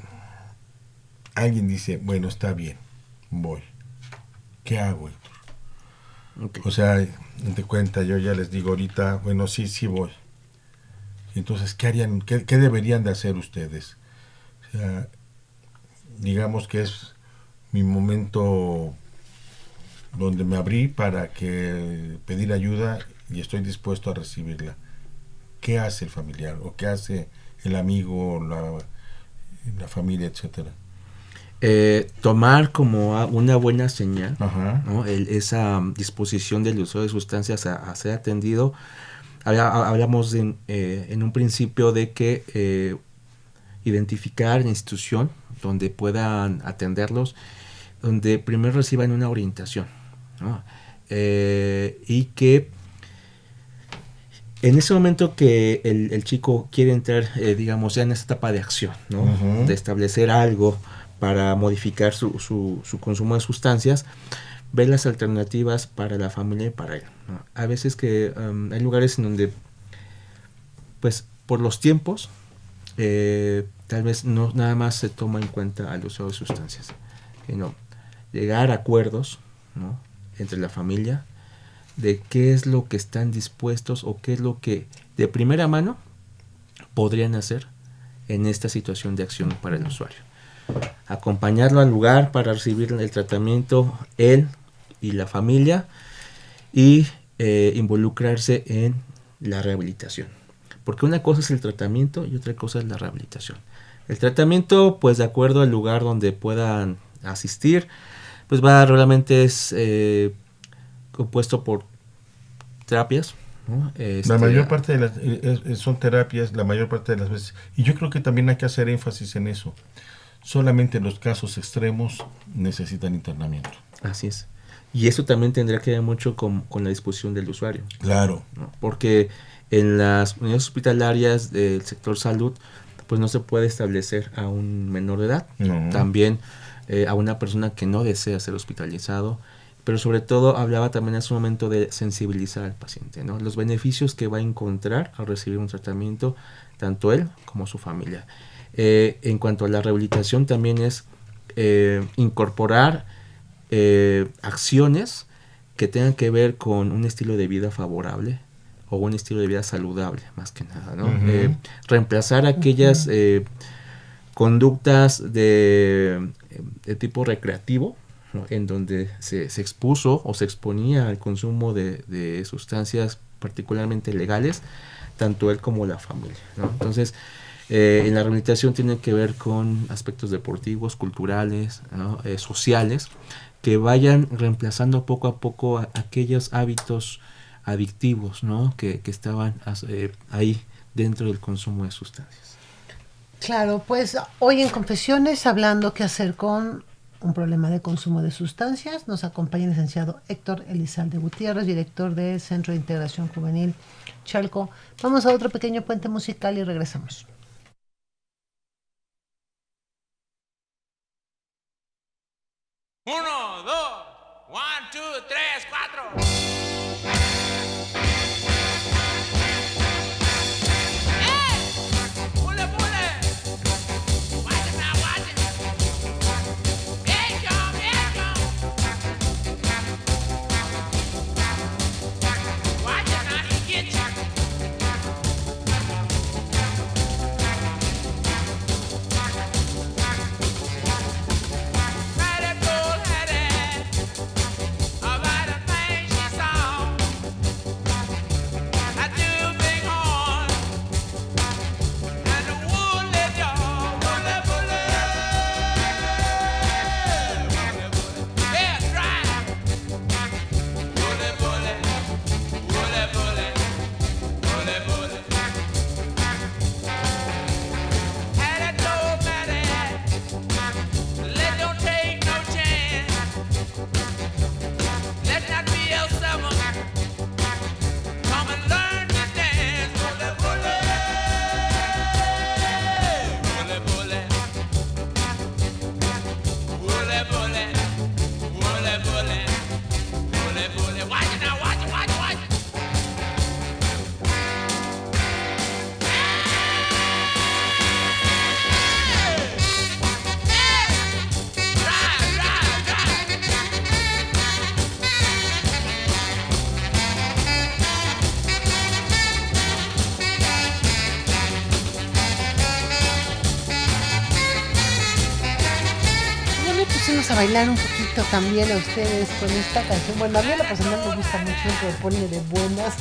Speaker 7: alguien dice, bueno, está bien, voy, ¿qué hago? Okay. O sea, te cuenta, yo ya les digo ahorita, bueno, sí voy. Entonces, ¿qué harían? ¿Qué deberían de hacer ustedes? O sea, digamos que es mi momento donde me abrí para pedir ayuda y estoy dispuesto a recibirla. ¿Qué hace el familiar? ¿O qué hace el amigo, la familia, etcétera?
Speaker 6: Tomar como una buena señal,
Speaker 7: ¿no?
Speaker 6: Esa disposición del uso de sustancias a ser atendido. Hablamos en un principio de que identificar la institución donde puedan atenderlos, donde primero reciban una orientación, ¿no? Y que En ese momento que el chico quiere entrar, digamos, ya en esta etapa de acción, ¿no? De establecer algo para modificar su consumo de sustancias, ve las alternativas para la familia y para él, ¿no? A veces que hay lugares en donde, pues, por los tiempos, tal vez no nada más se toma en cuenta al uso de sustancias, sino llegar a acuerdos, ¿no? Entre la familia, de qué es lo que están dispuestos o qué es lo que de primera mano podrían hacer en esta situación de acción para el usuario. Acompañarlo al lugar para recibir el tratamiento, él y la familia, y involucrarse en la rehabilitación. Porque una cosa es el tratamiento y otra cosa es la rehabilitación. El tratamiento, pues de acuerdo al lugar donde puedan asistir, pues realmente es compuesto por terapias, ¿no?
Speaker 7: La mayor parte de las son terapias, la mayor parte de las veces. Y yo creo que también hay que hacer énfasis en eso. Solamente los casos extremos necesitan internamiento.
Speaker 6: Así es. Y eso también tendrá que ver mucho con la disposición del usuario.
Speaker 7: Claro.
Speaker 6: ¿No? Porque en las unidades hospitalarias del sector salud, pues no se puede establecer a un menor de edad. No. También a una persona que no desea ser hospitalizado. Pero sobre todo hablaba también en su momento de sensibilizar al paciente, ¿no? Los beneficios que va a encontrar al recibir un tratamiento, tanto él como su familia. En cuanto a la rehabilitación, también es incorporar acciones que tengan que ver con un estilo de vida favorable o un estilo de vida saludable, más que nada, ¿no? Reemplazar aquellas conductas de tipo recreativo, ¿no? En donde se expuso o se exponía al consumo de sustancias particularmente legales, tanto él como la familia, ¿no? Entonces, en la rehabilitación tiene que ver con aspectos deportivos, culturales, ¿no? Sociales, que vayan reemplazando poco a poco aquellos hábitos adictivos, ¿no? que estaban ahí dentro del consumo de sustancias.
Speaker 4: Claro, pues hoy en Confesiones, hablando qué hacer con un problema de consumo de sustancias, nos acompaña el licenciado Héctor Elizalde Gutiérrez, director del Centro de Integración Juvenil Chalco. Vamos a otro pequeño puente musical y regresamos.
Speaker 5: 1, 2, 1, 2, 3, 4.
Speaker 4: A bailar un poquito también a ustedes con esta canción. Bueno, a mí a la personal me gusta mucho, que me pone de buenas.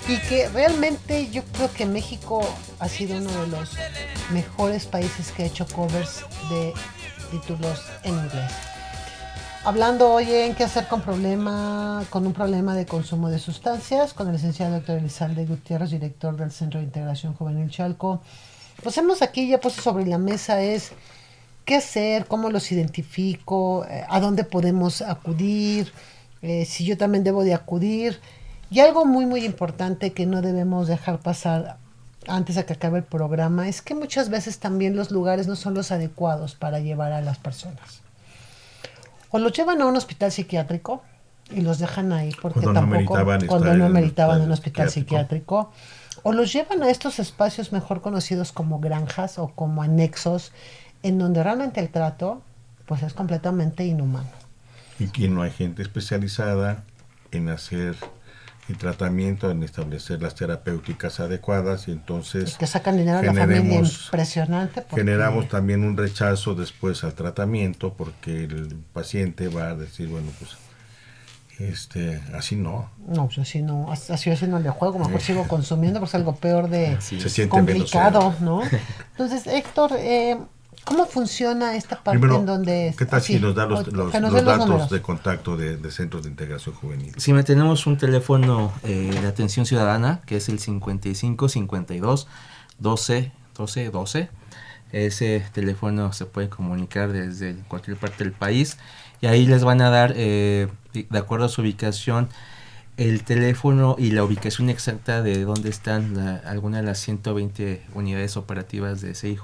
Speaker 4: Y que realmente yo creo que México ha sido uno de los mejores países que ha hecho covers de títulos en inglés. Hablando hoy en qué hacer con un problema de consumo de sustancias, con el licenciado Héctor Elizalde Gutiérrez, director del Centro de Integración Juvenil Chalco. Pues hemos aquí ya puesto sobre la mesa es qué hacer, cómo los identifico, a dónde podemos acudir, si yo también debo de acudir. Y algo muy, muy importante que no debemos dejar pasar antes de que acabe el programa es que muchas veces también los lugares no son los adecuados para llevar a las personas. O los llevan a un hospital psiquiátrico y los dejan ahí porque
Speaker 7: Cuando no
Speaker 4: meritaban un hospital psiquiátrico. O los llevan a estos espacios mejor conocidos como granjas o como anexos, en donde realmente el trato pues es completamente inhumano.
Speaker 7: Y que no hay gente especializada en hacer el tratamiento, en establecer las terapéuticas adecuadas, y entonces
Speaker 4: Y que sacan dinero a la familia impresionante.
Speaker 7: Generamos también un rechazo después al tratamiento, porque el paciente va a decir, bueno, pues así no.
Speaker 4: No, pues así no, así no le juego, mejor sigo consumiendo, porque es algo peor de
Speaker 7: Se siente
Speaker 4: complicado,
Speaker 7: menos,
Speaker 4: ¿no? Entonces, Héctor, ¿cómo funciona esta parte
Speaker 7: primero,
Speaker 4: en donde...
Speaker 7: ¿qué tal si nos da los
Speaker 4: números.
Speaker 7: datos de contacto de Centros de Integración Juvenil?
Speaker 6: Sí, tenemos un teléfono de atención ciudadana, que es el 55 52 12 12 12. Ese teléfono se puede comunicar desde cualquier parte del país, y ahí les van a dar, de acuerdo a su ubicación, el teléfono y la ubicación exacta de dónde están algunas de las 120 unidades operativas de CIJ.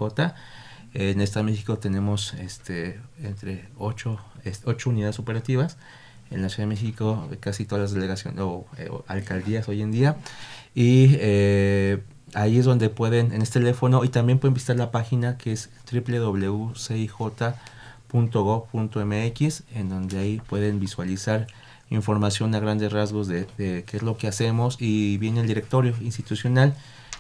Speaker 6: En Estado de México tenemos entre 8 unidades operativas. En la Ciudad de México casi todas las delegaciones o alcaldías hoy en día. Y ahí es donde pueden, en este teléfono, y también pueden visitar la página que es www.cij.gov.mx, en donde ahí pueden visualizar información a grandes rasgos de qué es lo que hacemos, y viene el directorio institucional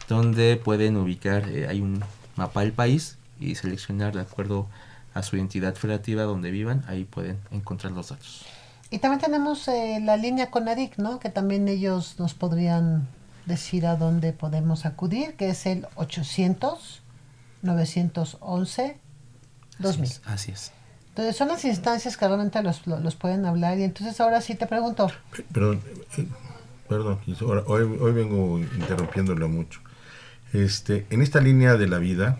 Speaker 6: donde pueden ubicar, hay un mapa del país y seleccionar de acuerdo a su entidad federativa donde vivan, ahí pueden encontrar los datos.
Speaker 4: Y también tenemos la línea CONADIC, ¿no? Que también ellos nos podrían decir a dónde podemos acudir, que es el 800-911-2000.
Speaker 6: Así es.
Speaker 4: Entonces son las instancias que realmente los pueden hablar. Y entonces ahora sí te pregunto.
Speaker 7: Perdón, hoy vengo interrumpiéndolo mucho. En esta línea de la vida,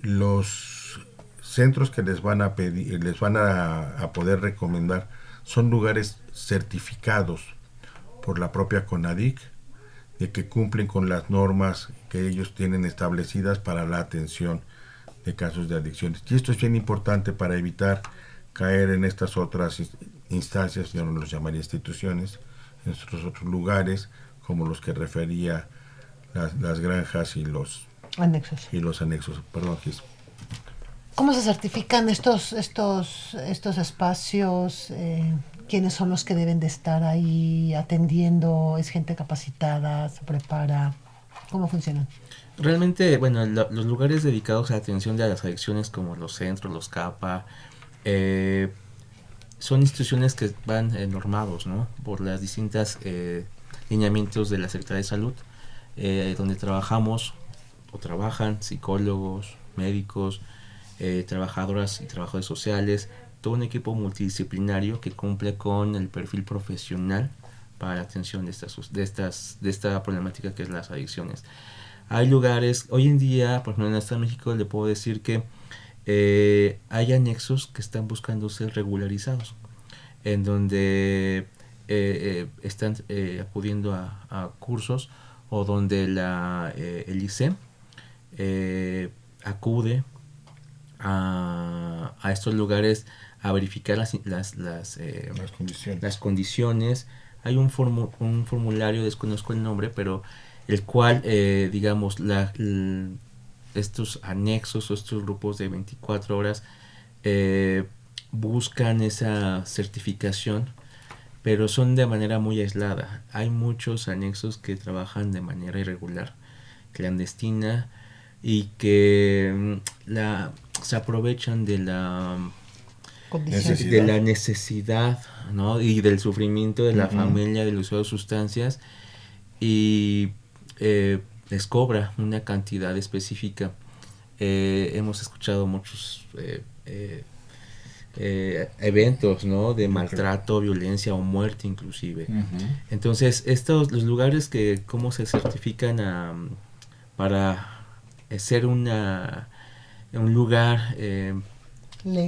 Speaker 7: los centros que les van a pedir, les van a poder recomendar, son lugares certificados por la propia CONADIC, de que cumplen con las normas que ellos tienen establecidas para la atención de casos de adicciones. Y esto es bien importante para evitar caer en estas otras instancias, yo no los llamaría instituciones, en estos otros lugares, como los que refería las granjas y los anexos. Perdón, Gis.
Speaker 4: ¿Cómo se certifican estos espacios? ¿Quiénes son los que deben de estar ahí atendiendo? ¿Es gente capacitada? ¿Se prepara? ¿Cómo funcionan?
Speaker 6: Realmente, bueno, los lugares dedicados a la atención de las adicciones, como los centros, los CAPA, son instituciones que van normados, ¿no?, por las distintas lineamientos de la Secretaría de Salud, donde trabajamos o trabajan psicólogos, médicos, trabajadoras y trabajadores sociales, todo un equipo multidisciplinario que cumple con el perfil profesional para la atención de esta problemática que es las adicciones. Hay lugares, hoy en día, por ejemplo en el Estado de México, le puedo decir que hay anexos que están buscando ser regularizados, en donde están acudiendo a cursos, o donde el ICEM acude a estos lugares a verificar las condiciones. Hay un formulario, desconozco el nombre, pero el cual, digamos, estos anexos o estos grupos de 24 horas buscan esa certificación, pero son de manera muy aislada. Hay muchos anexos que trabajan de manera irregular, clandestina, y que se aprovechan de la necesidad, ¿no?, y del sufrimiento de la familia del usuario de sustancias, y les cobra una cantidad específica. Hemos escuchado muchos eventos, ¿no?, de maltrato, violencia o muerte inclusive. Entonces los lugares que cómo se certifican para ser un lugar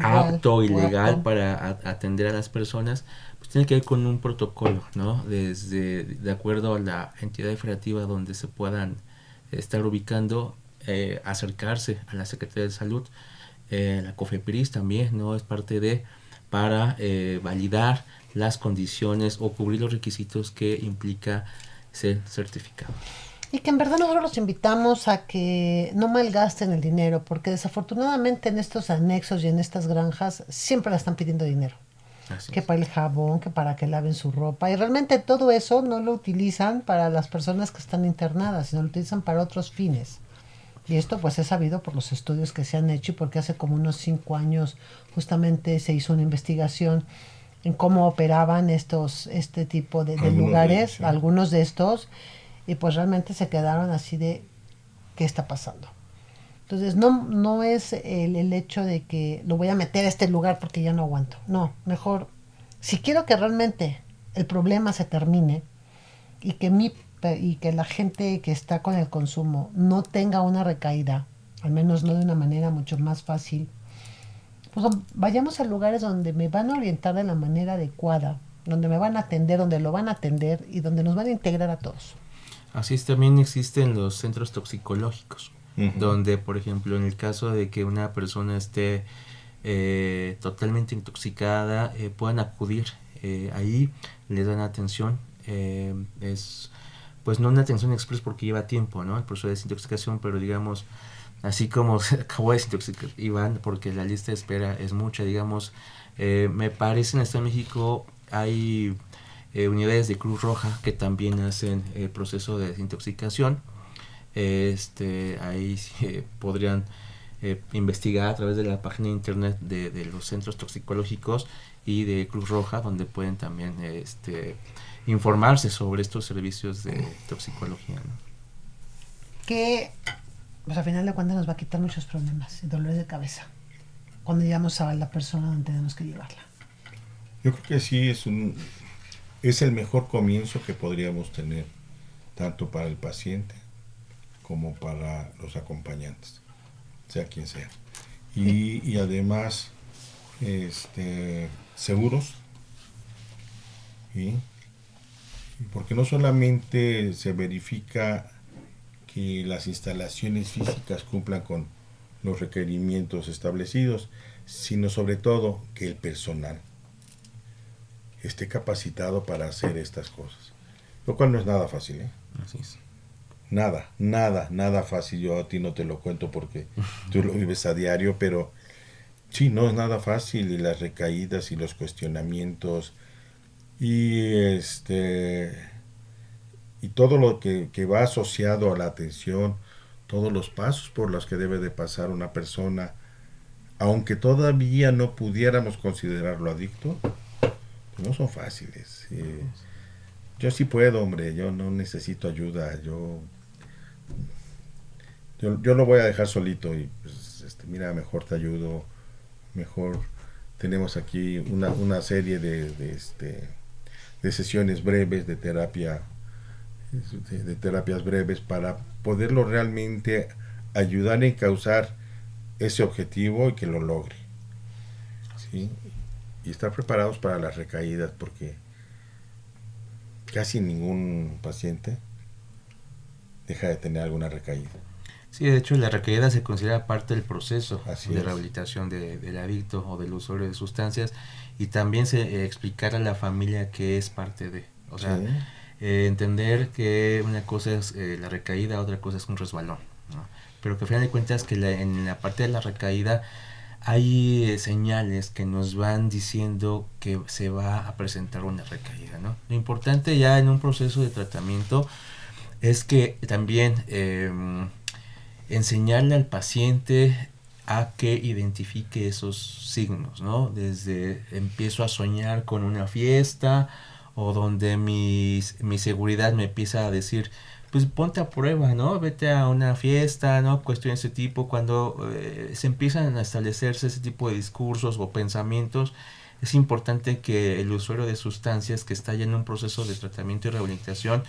Speaker 6: apto y legal para atender a las personas, pues tiene que ver con un protocolo, ¿no? De acuerdo a la entidad federativa donde se puedan estar ubicando, acercarse a la Secretaría de Salud, la COFEPRIS también, ¿no? Es parte para validar las condiciones o cubrir los requisitos que implica ser certificado.
Speaker 4: Y que en verdad nosotros los invitamos a que no malgasten el dinero, porque desafortunadamente en estos anexos y en estas granjas siempre la están pidiendo dinero.
Speaker 6: Así
Speaker 4: Que
Speaker 6: es.
Speaker 4: para el jabón, que para que laven su ropa. Y realmente todo eso no lo utilizan para las personas que están internadas, sino lo utilizan para otros fines. Y esto pues es sabido por los estudios que se han hecho y porque hace como unos 5 años justamente se hizo una investigación en cómo operaban este tipo de lugares,
Speaker 7: sí.
Speaker 4: algunos de estos, y pues realmente se quedaron así de ¿qué está pasando? Entonces no es el hecho de que lo voy a meter a este lugar porque ya no aguanto. No, mejor, si quiero que realmente el problema se termine y que la gente que está con el consumo no tenga una recaída, al menos no de una manera mucho más fácil, pues vayamos a lugares donde me van a orientar de la manera adecuada, donde me van a atender, donde lo van a atender y donde nos van a integrar a todos.
Speaker 6: Así es, también existen los centros toxicológicos,
Speaker 7: Ujú.
Speaker 6: donde, por ejemplo, en el caso de que una persona esté totalmente intoxicada, pueden acudir ahí, les dan atención, es pues no una atención express porque lleva tiempo, ¿no? El proceso de desintoxicación, pero digamos, así como se acabó de desintoxicar Iván, porque la lista de espera es mucha, digamos, me parece en el Estado de México hay unidades de Cruz Roja que también hacen el proceso de desintoxicación. Ahí podrían investigar a través de la página de internet de los centros toxicológicos y de Cruz Roja, donde pueden también informarse sobre estos servicios de toxicología, ¿no?
Speaker 4: Que pues al final de cuentas nos va a quitar muchos problemas y dolores de cabeza cuando llevamos a la persona donde tenemos que llevarla.
Speaker 7: Yo creo que sí es el mejor comienzo que podríamos tener, tanto para el paciente como para los acompañantes, sea quien sea. Y además, seguros, ¿sí? Porque no solamente se verifica que las instalaciones físicas cumplan con los requerimientos establecidos, sino sobre todo que el personal esté capacitado para hacer estas cosas, lo cual no es nada fácil, ¿eh?
Speaker 6: Así es.
Speaker 7: Nada fácil. Yo a ti no te lo cuento porque tú lo vives a diario, pero sí, no es nada fácil, y las recaídas y los cuestionamientos y y todo lo que va asociado a la atención, todos los pasos por los que debe de pasar una persona, aunque todavía no pudiéramos considerarlo adicto, no son fáciles. Yo sí puedo, hombre, yo no necesito ayuda, yo lo voy a dejar solito y pues, mira, mejor te ayudo, mejor tenemos aquí una serie de sesiones breves de terapia, de terapias breves para poderlo realmente ayudar a encauzar ese objetivo y que lo logre, ¿sí? Y estar preparados para las recaídas, porque casi ningún paciente deja de tener alguna recaída.
Speaker 6: Sí, de hecho la recaída se considera parte del proceso
Speaker 7: Así
Speaker 6: de
Speaker 7: es.
Speaker 6: rehabilitación del adicto o del usuario de sustancias, y también se explicar a la familia que es parte de, o sea,
Speaker 7: Sí.
Speaker 6: Entender que una cosa es la recaída, otra cosa es un resbalón, ¿no? Pero que al final de cuentas que en la parte de la recaída hay señales que nos van diciendo que se va a presentar una recaída, ¿no? Lo importante ya en un proceso de tratamiento es que también enseñarle al paciente a que identifique esos signos, ¿no? Desde empiezo a soñar con una fiesta, o donde mi seguridad me empieza a decir, pues ponte a prueba, ¿no? Vete a una fiesta, ¿no? Cuestiones de ese tipo. Cuando se empiezan a establecerse ese tipo de discursos o pensamientos, es importante que el usuario de sustancias que está ya en un proceso de tratamiento y rehabilitación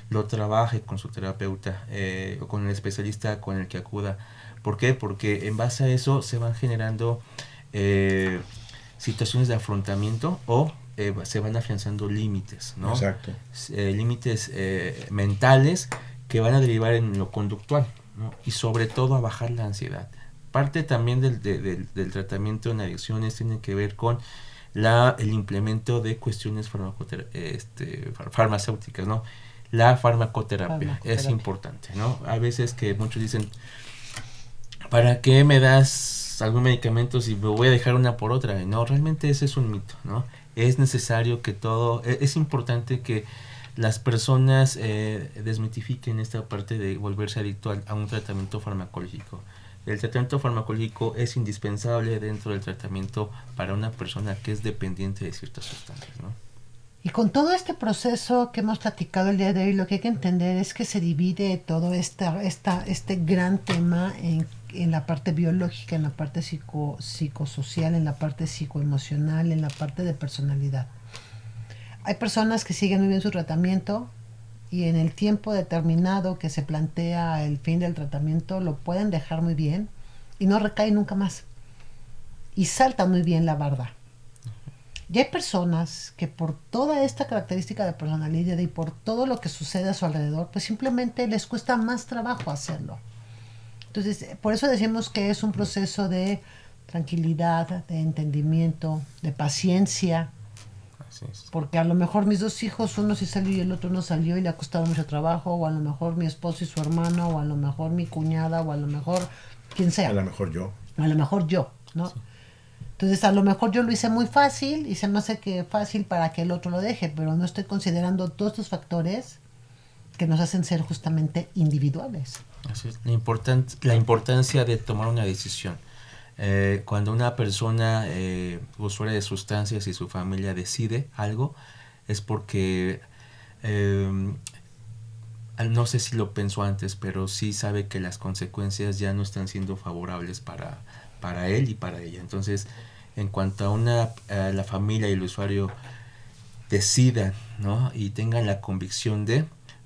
Speaker 6: lo trabaje con su terapeuta o con el especialista con el que acuda. ¿Por qué? Porque en base a eso se van generando situaciones de afrontamiento o se van afianzando límites, ¿no?
Speaker 7: Exacto.
Speaker 6: Límites mentales que van a derivar en lo conductual, ¿no? Y sobre todo a bajar la ansiedad. Parte también del tratamiento en adicciones tiene que ver con el implemento de cuestiones farmacéuticas, ¿no? La farmacoterapia es importante, ¿no? A veces que muchos dicen, ¿para qué me das algún medicamento si me voy a dejar una por otra? No, realmente ese es un mito, ¿no? Es necesario que es importante que las personas desmitifiquen esta parte de volverse adicto a un tratamiento farmacológico. El tratamiento farmacológico es indispensable dentro del tratamiento para una persona que es dependiente de ciertas sustancias, ¿no?
Speaker 4: Y con todo este proceso que hemos platicado el día de hoy, lo que hay que entender es que se divide todo este gran tema en la parte biológica, en la parte psicosocial, en la parte psicoemocional, en la parte de personalidad. Hay personas que siguen muy bien su tratamiento y en el tiempo determinado que se plantea el fin del tratamiento lo pueden dejar muy bien y no recaen nunca más. Y saltan muy bien la barda. Y hay personas que por toda esta característica de personalidad y por todo lo que sucede a su alrededor, pues simplemente les cuesta más trabajo hacerlo. Entonces, por eso decimos que es un proceso de tranquilidad, de entendimiento, de paciencia.
Speaker 6: Así es.
Speaker 4: Porque a lo mejor mis dos hijos, uno sí salió y el otro no salió y le ha costado mucho trabajo, o a lo mejor mi esposo y su hermano, o a lo mejor mi cuñada, o a lo mejor quien sea.
Speaker 7: A lo mejor yo.
Speaker 4: A lo mejor yo, ¿no?
Speaker 6: Sí.
Speaker 4: Entonces, a lo mejor yo lo hice muy fácil y se me hace que fácil para que el otro lo deje, pero no estoy considerando todos estos factores que nos hacen ser justamente individuales.
Speaker 6: Así es. La importancia de tomar una decisión. Cuando una persona usuaria de sustancias y su familia decide algo, es porque no sé si lo pensó antes, pero sí sabe que las consecuencias ya no están siendo favorables para él y para ella. Entonces, en cuanto a la familia y el usuario decidan, ¿no? Y tengan la convicción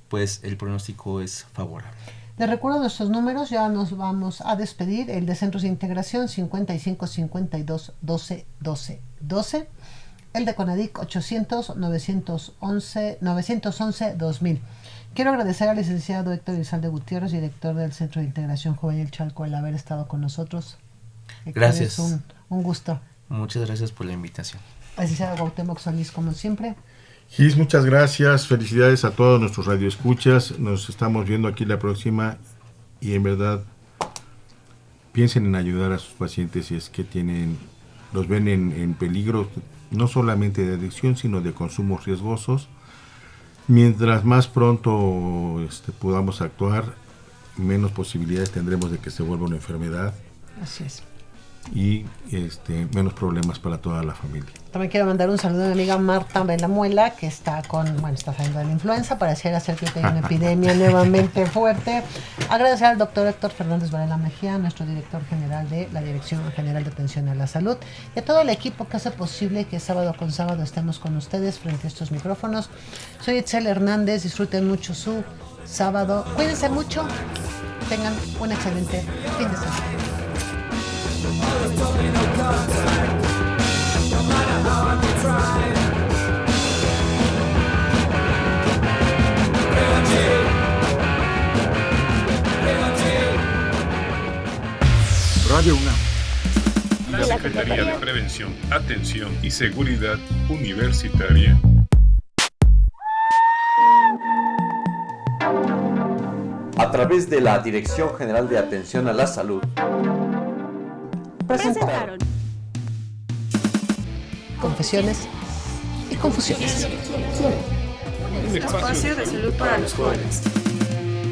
Speaker 6: pues el pronóstico es favorable.
Speaker 4: Les recuerdo nuestros números, ya nos vamos a despedir. El de Centros de Integración 55 52 12 12 12. El de CONADIC 800 911 2000. Quiero agradecer al licenciado Héctor Elizalde Gutiérrez, director del Centro de Integración Juvenil Chalco, el haber estado con nosotros. Héctor,
Speaker 6: gracias.
Speaker 4: Es un gusto.
Speaker 6: Muchas gracias por la invitación.
Speaker 4: Licenciado Cuauhtémoc Solís, como siempre.
Speaker 7: Gis, muchas gracias, felicidades a todos nuestros radioescuchas, nos estamos viendo aquí la próxima y en verdad piensen en ayudar a sus pacientes si es que los ven en peligro, no solamente de adicción, sino de consumos riesgosos. Mientras más pronto podamos actuar, menos posibilidades tendremos de que se vuelva una enfermedad.
Speaker 4: Así es.
Speaker 7: Y menos problemas para toda la familia.
Speaker 4: También quiero mandar un saludo a mi amiga Marta Belamuela, que está saliendo de la influenza, pareciera ser que hay una epidemia nuevamente fuerte. Agradecer al doctor Héctor Fernández Varela Mejía, nuestro director general de la Dirección General de Atención a la Salud, y a todo el equipo que hace posible que sábado con sábado estemos con ustedes frente a estos micrófonos. Soy Itzel Hernández, disfruten mucho su sábado, cuídense mucho, tengan un excelente fin de semana.
Speaker 3: Radio UNAM. La Secretaría de Prevención, Atención y Seguridad Universitaria.
Speaker 8: A través de la Dirección General de Atención a la Salud.
Speaker 9: Presentaron
Speaker 4: Confesiones y Confusiones.
Speaker 2: Un espacio de salud para los jóvenes.